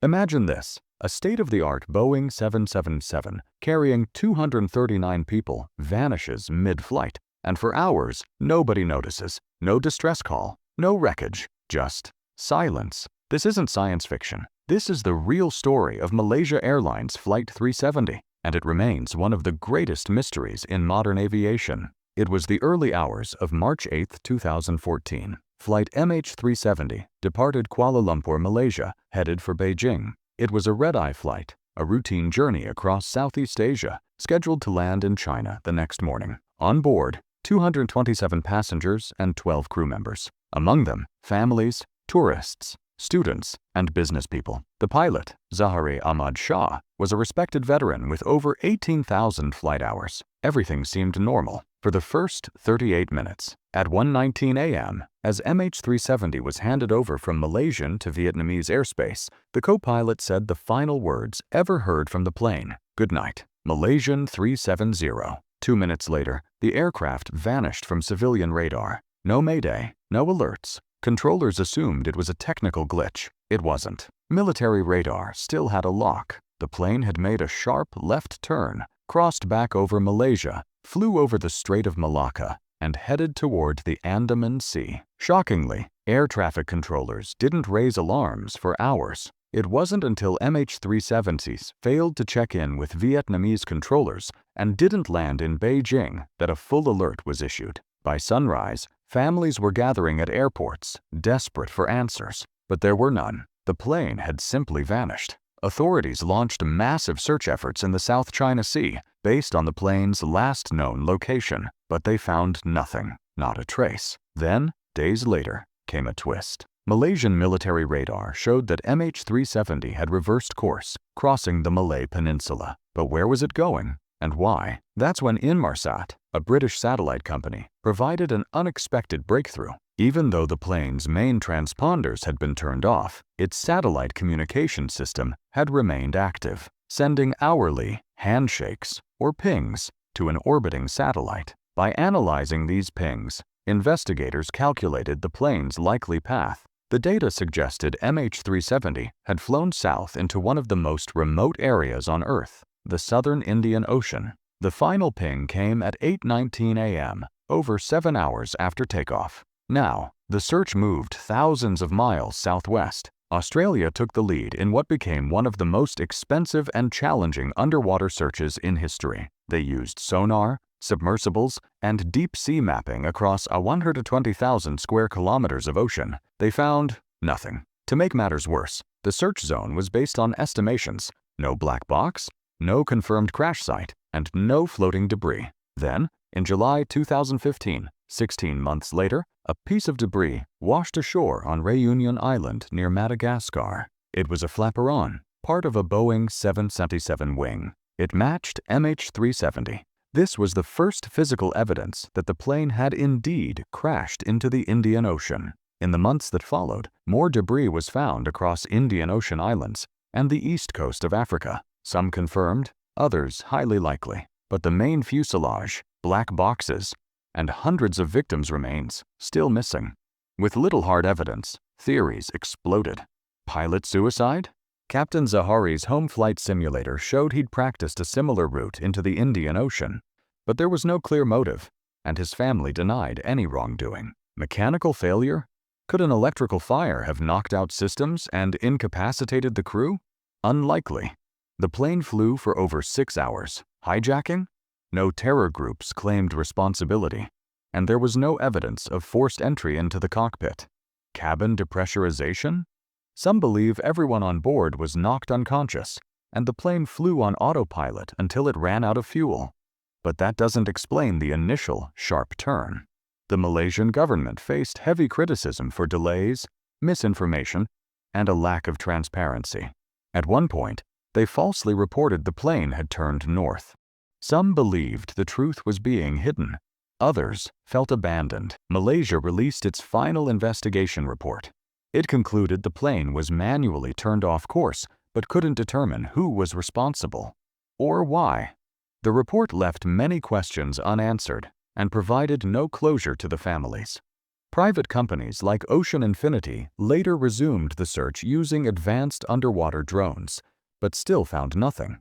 Imagine this, a state-of-the-art Boeing 777 carrying 239 people vanishes mid-flight, and for hours, nobody notices. No distress call, no wreckage, just silence. This isn't science fiction. This is the real story of Malaysia Airlines Flight 370, and it remains one of the greatest mysteries in modern aviation. It was the early hours of March 8, 2014. Flight MH370 departed Kuala Lumpur, Malaysia, headed for Beijing. It was a red-eye flight, a routine journey across Southeast Asia, scheduled to land in China the next morning. On board, 227 passengers and 12 crew members. Among them, families, tourists, students, and business people. The pilot, Zahari Ahmad Shah, was a respected veteran with over 18,000 flight hours. Everything seemed normal for the first 38 minutes. At 1:19 a.m., as MH370 was handed over from Malaysian to Vietnamese airspace, the co-pilot said the final words ever heard from the plane, "Good night, Malaysian 370. 2 minutes later, the aircraft vanished from civilian radar. No mayday, no alerts. Controllers assumed it was a technical glitch. It wasn't. Military radar still had a lock. The plane had made a sharp left turn, crossed back over Malaysia, flew over the Strait of Malacca, and headed toward the Andaman Sea. Shockingly, air traffic controllers didn't raise alarms for hours. It wasn't until MH370s failed to check in with Vietnamese controllers and didn't land in Beijing that a full alert was issued. By sunrise, families were gathering at airports, desperate for answers, but there were none. The plane had simply vanished. Authorities launched massive search efforts in the South China Sea based on the plane's last known location, but they found nothing, not a trace. Then, days later, came a twist. Malaysian military radar showed that MH370 had reversed course, crossing the Malay Peninsula. But where was it going, and why? That's when Inmarsat, a British satellite company, provided an unexpected breakthrough. Even though the plane's main transponders had been turned off, its satellite communication system had remained active, sending hourly handshakes or pings to an orbiting satellite. By analyzing these pings, investigators calculated the plane's likely path. The data suggested MH370 had flown south into one of the most remote areas on Earth, the southern Indian Ocean. The final ping came at 8:19 a.m., over 7 hours after takeoff. Now, the search moved thousands of miles southwest. Australia took the lead in what became one of the most expensive and challenging underwater searches in history. They used sonar, submersibles, and deep-sea mapping across 120,000 square kilometers of ocean. They found nothing. To make matters worse, the search zone was based on estimations. No black box, no confirmed crash site, and no floating debris. Then, in July 2015, 16 months later, a piece of debris washed ashore on Réunion Island near Madagascar. It was a flaperon, part of a Boeing 777 wing. It matched MH370. This was the first physical evidence that the plane had indeed crashed into the Indian Ocean. In the months that followed, more debris was found across Indian Ocean islands and the east coast of Africa. Some confirmed, others highly likely. But the main fuselage, black boxes, and hundreds of victims' remains still missing. With little hard evidence, theories exploded. Pilot suicide? Captain Zahari's home flight simulator showed he'd practiced a similar route into the Indian Ocean, but there was no clear motive, and his family denied any wrongdoing. Mechanical failure? Could an electrical fire have knocked out systems and incapacitated the crew? Unlikely. The plane flew for over 6 hours. Hijacking? No terror groups claimed responsibility, and there was no evidence of forced entry into the cockpit. Cabin depressurization? Some believe everyone on board was knocked unconscious, and the plane flew on autopilot until it ran out of fuel. But that doesn't explain the initial sharp turn. The Malaysian government faced heavy criticism for delays, misinformation, and a lack of transparency. At one point, they falsely reported the plane had turned north. Some believed the truth was being hidden. Others felt abandoned. Malaysia released its final investigation report. It concluded the plane was manually turned off course but couldn't determine who was responsible or why. The report left many questions unanswered and provided no closure to the families. Private companies like Ocean Infinity later resumed the search using advanced underwater drones, but still found nothing.